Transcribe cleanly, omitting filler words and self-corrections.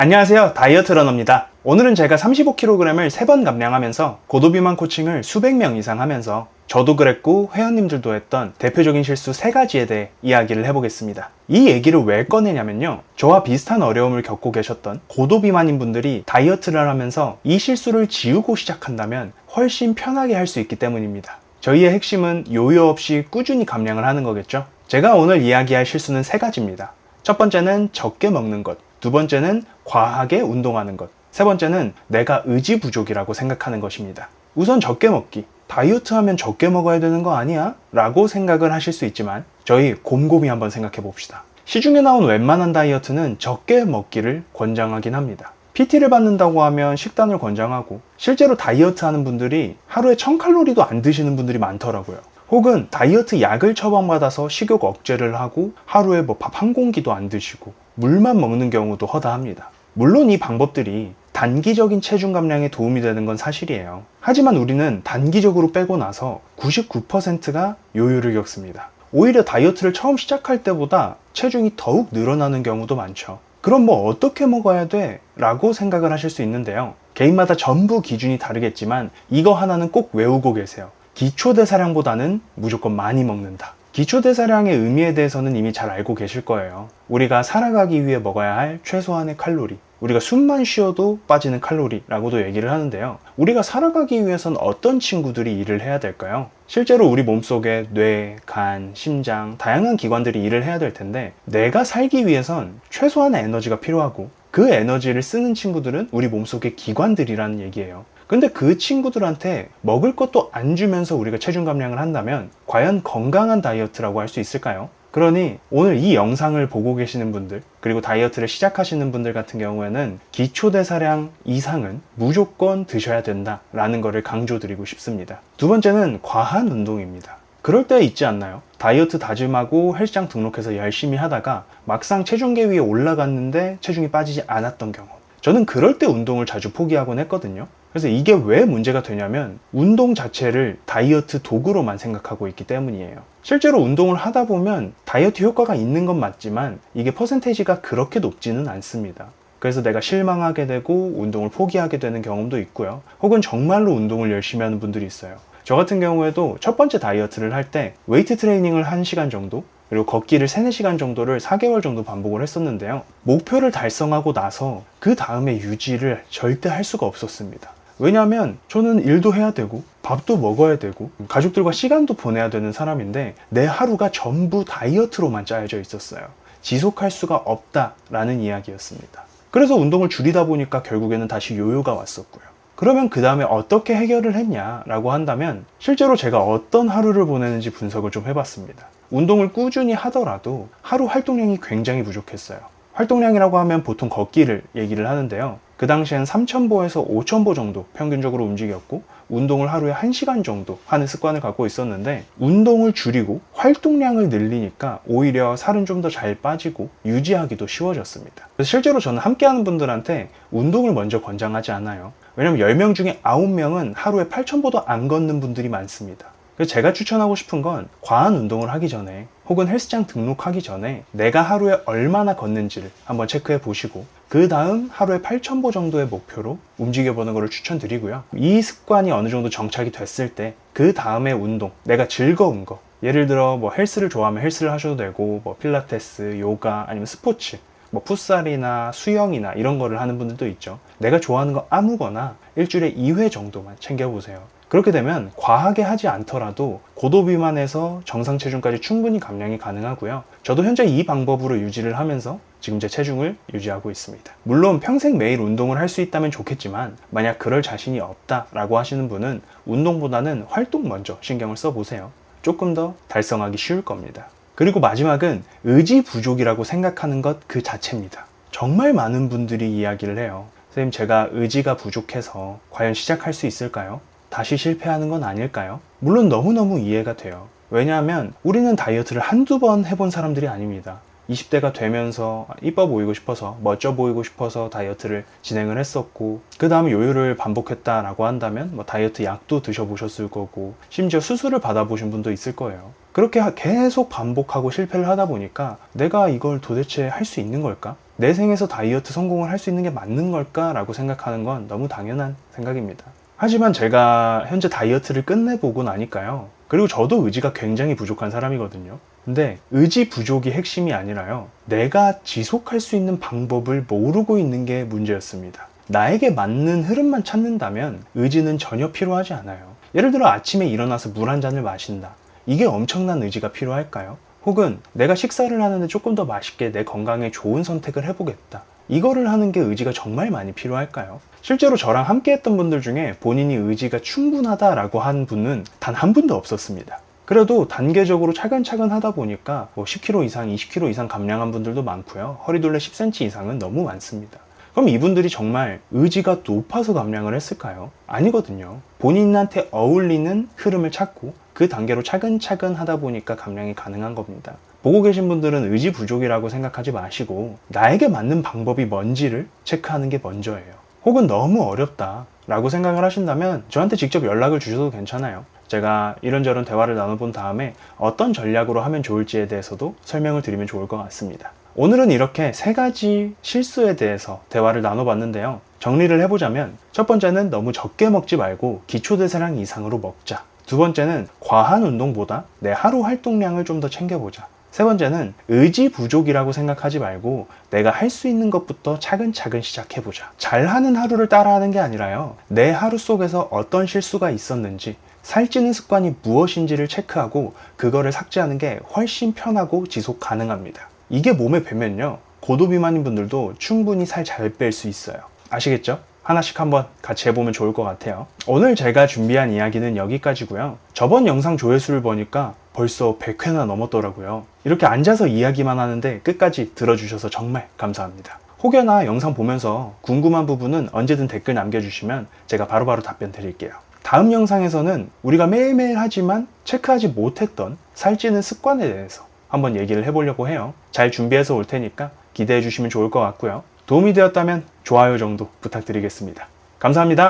안녕하세요, 다이어트 러너입니다. 오늘은 제가 35kg을 3번 감량하면서 고도비만 코칭을 수백 명 이상 하면서 저도 그랬고 회원님들도 했던 대표적인 실수 3가지에 대해 이야기를 해보겠습니다. 이 얘기를 왜 꺼내냐면요, 저와 비슷한 어려움을 겪고 계셨던 고도비만인 분들이 다이어트를 하면서 이 실수를 지우고 시작한다면 훨씬 편하게 할 수 있기 때문입니다. 저희의 핵심은 요요 없이 꾸준히 감량을 하는 거겠죠. 제가 오늘 이야기할 실수는 3가지입니다. 첫 번째는 적게 먹는 것, 두 번째는 과하게 운동하는 것, 세 번째는 내가 의지 부족이라고 생각하는 것입니다. 우선 적게 먹기. 다이어트 하면 적게 먹어야 되는 거 아니야? 라고 생각을 하실 수 있지만 저희 곰곰이 한번 생각해 봅시다. 시중에 나온 웬만한 다이어트는 적게 먹기를 권장하긴 합니다. PT를 받는다고 하면 식단을 권장하고 실제로 다이어트 하는 분들이 하루에 1000칼로리도 안 드시는 분들이 많더라고요. 혹은 다이어트 약을 처방받아서 식욕 억제를 하고 하루에 밥 한 공기도 안 드시고 물만 먹는 경우도 허다합니다. 물론 이 방법들이 단기적인 체중 감량에 도움이 되는 건 사실이에요. 하지만 우리는 단기적으로 빼고 나서 99%가 요요를 겪습니다. 오히려 다이어트를 처음 시작할 때보다 체중이 더욱 늘어나는 경우도 많죠. 그럼 어떻게 먹어야 돼? 라고 생각을 하실 수 있는데요. 개인마다 전부 기준이 다르겠지만 이거 하나는 꼭 외우고 계세요. 기초대사량보다는 무조건 많이 먹는다. 기초대사량의 의미에 대해서는 이미 잘 알고 계실 거예요. 우리가 살아가기 위해 먹어야 할 최소한의 칼로리, 우리가 숨만 쉬어도 빠지는 칼로리라고도 얘기를 하는데요. 우리가 살아가기 위해선 어떤 친구들이 일을 해야 될까요? 실제로 우리 몸속에 뇌, 간, 심장, 다양한 기관들이 일을 해야 될 텐데 내가 살기 위해선 최소한의 에너지가 필요하고 그 에너지를 쓰는 친구들은 우리 몸속의 기관들이라는 얘기예요. 근데 그 친구들한테 먹을 것도 안 주면서 우리가 체중 감량을 한다면 과연 건강한 다이어트라고 할 수 있을까요? 그러니 오늘 이 영상을 보고 계시는 분들, 그리고 다이어트를 시작하시는 분들 같은 경우에는 기초대사량 이상은 무조건 드셔야 된다라는 것을 강조드리고 싶습니다. 두 번째는 과한 운동입니다. 그럴 때 있지 않나요? 다이어트 다짐하고 헬스장 등록해서 열심히 하다가 막상 체중계 위에 올라갔는데 체중이 빠지지 않았던 경우, 저는 그럴 때 운동을 자주 포기하곤 했거든요. 그래서 이게 왜 문제가 되냐면 운동 자체를 다이어트 도구로만 생각하고 있기 때문이에요. 실제로 운동을 하다 보면 다이어트 효과가 있는 건 맞지만 이게 퍼센테이지가 그렇게 높지는 않습니다. 그래서 내가 실망하게 되고 운동을 포기하게 되는 경험도 있고요. 혹은 정말로 운동을 열심히 하는 분들이 있어요. 저 같은 경우에도 첫 번째 다이어트를 할 때 웨이트 트레이닝을 1시간 정도, 그리고 걷기를 3-4시간 정도를 4개월 정도 반복을 했었는데요. 목표를 달성하고 나서 그 다음에 유지를 절대 할 수가 없었습니다. 왜냐하면 저는 일도 해야 되고 밥도 먹어야 되고 가족들과 시간도 보내야 되는 사람인데 내 하루가 전부 다이어트로만 짜여져 있었어요. 지속할 수가 없다라는 이야기였습니다. 그래서 운동을 줄이다 보니까 결국에는 다시 요요가 왔었고요. 그러면 그 다음에 어떻게 해결을 했냐라고 한다면 실제로 제가 어떤 하루를 보내는지 분석을 좀 해봤습니다. 운동을 꾸준히 하더라도 하루 활동량이 굉장히 부족했어요. 활동량이라고 하면 보통 걷기를 얘기를 하는데요. 그 당시엔 3000보에서 5000보 정도 평균적으로 움직였고 운동을 하루에 1시간 정도 하는 습관을 갖고 있었는데 운동을 줄이고 활동량을 늘리니까 오히려 살은 좀 더 잘 빠지고 유지하기도 쉬워졌습니다. 그래서 실제로 저는 함께하는 분들한테 운동을 먼저 권장하지 않아요. 왜냐면 10명 중에 9명은 하루에 8000보도 안 걷는 분들이 많습니다. 그래서 제가 추천하고 싶은 건 과한 운동을 하기 전에 혹은 헬스장 등록하기 전에 내가 하루에 얼마나 걷는지를 한번 체크해 보시고 그 다음 하루에 8000보 정도의 목표로 움직여 보는 것을 추천드리고요. 이 습관이 어느 정도 정착이 됐을 때 그 다음에 운동, 내가 즐거운 거, 예를 들어 헬스를 좋아하면 헬스를 하셔도 되고 필라테스, 요가 아니면 스포츠, 풋살이나 수영이나 이런 거를 하는 분들도 있죠. 내가 좋아하는 거 아무거나 일주일에 2회 정도만 챙겨보세요. 그렇게 되면 과하게 하지 않더라도 고도 비만에서 정상 체중까지 충분히 감량이 가능하고요. 저도 현재 이 방법으로 유지를 하면서 지금 제 체중을 유지하고 있습니다. 물론 평생 매일 운동을 할 수 있다면 좋겠지만 만약 그럴 자신이 없다라고 하시는 분은 운동보다는 활동 먼저 신경을 써보세요. 조금 더 달성하기 쉬울 겁니다. 그리고 마지막은 의지 부족이라고 생각하는 것 그 자체입니다. 정말 많은 분들이 이야기를 해요. 선생님, 제가 의지가 부족해서 과연 시작할 수 있을까요? 다시 실패하는 건 아닐까요? 물론 너무너무 이해가 돼요. 왜냐하면 우리는 다이어트를 한두 번 해본 사람들이 아닙니다. 20대가 되면서 이뻐 보이고 싶어서, 멋져 보이고 싶어서 다이어트를 진행을 했었고 그 다음에 요요를 반복했다라고 한다면 다이어트 약도 드셔보셨을 거고 심지어 수술을 받아보신 분도 있을 거예요. 그렇게 계속 반복하고 실패를 하다 보니까 내가 이걸 도대체 할 수 있는 걸까? 내 생에서 다이어트 성공을 할 수 있는 게 맞는 걸까라고 생각하는 건 너무 당연한 생각입니다. 하지만 제가 현재 다이어트를 끝내보고 나니까요. 그리고 저도 의지가 굉장히 부족한 사람이거든요. 근데 의지 부족이 핵심이 아니라요. 내가 지속할 수 있는 방법을 모르고 있는 게 문제였습니다. 나에게 맞는 흐름만 찾는다면 의지는 전혀 필요하지 않아요. 예를 들어 아침에 일어나서 물 한 잔을 마신다. 이게 엄청난 의지가 필요할까요? 혹은 내가 식사를 하는데 조금 더 맛있게 내 건강에 좋은 선택을 해보겠다. 이거를 하는 게 의지가 정말 많이 필요할까요? 실제로 저랑 함께 했던 분들 중에 본인이 의지가 충분하다라고 한 분은 단 한 분도 없었습니다. 그래도 단계적으로 차근차근 하다 보니까 10kg 이상, 20kg 이상 감량한 분들도 많고요. 허리둘레 10cm 이상은 너무 많습니다. 그럼 이분들이 정말 의지가 높아서 감량을 했을까요? 아니거든요. 본인한테 어울리는 흐름을 찾고 그 단계로 차근차근 하다 보니까 감량이 가능한 겁니다. 보고 계신 분들은 의지 부족이라고 생각하지 마시고 나에게 맞는 방법이 뭔지를 체크하는 게 먼저예요. 혹은 너무 어렵다 라고 생각을 하신다면 저한테 직접 연락을 주셔도 괜찮아요. 제가 이런저런 대화를 나눠본 다음에 어떤 전략으로 하면 좋을지에 대해서도 설명을 드리면 좋을 것 같습니다. 오늘은 이렇게 3가지 실수에 대해서 대화를 나눠봤는데요. 정리를 해보자면 첫 번째는 너무 적게 먹지 말고 기초대사량 이상으로 먹자. 두 번째는 과한 운동보다 내 하루 활동량을 좀 더 챙겨보자. 세 번째는 의지 부족이라고 생각하지 말고 내가 할 수 있는 것부터 차근차근 시작해보자. 잘하는 하루를 따라하는 게 아니라요. 내 하루 속에서 어떤 실수가 있었는지, 살찌는 습관이 무엇인지를 체크하고 그거를 삭제하는 게 훨씬 편하고 지속 가능합니다. 이게 몸에 배면요. 고도비만인 분들도 충분히 살 잘 뺄 수 있어요. 아시겠죠? 하나씩 한번 같이 해보면 좋을 것 같아요. 오늘 제가 준비한 이야기는 여기까지고요. 저번 영상 조회수를 보니까 벌써 100회나 넘었더라고요. 이렇게 앉아서 이야기만 하는데 끝까지 들어주셔서 정말 감사합니다. 혹여나 영상 보면서 궁금한 부분은 언제든 댓글 남겨주시면 제가 바로바로 답변 드릴게요. 다음 영상에서는 우리가 매일매일 하지만 체크하지 못했던 살찌는 습관에 대해서 한번 얘기를 해보려고 해요. 잘 준비해서 올 테니까 기대해 주시면 좋을 것 같고요. 도움이 되었다면 좋아요 정도 부탁드리겠습니다. 감사합니다.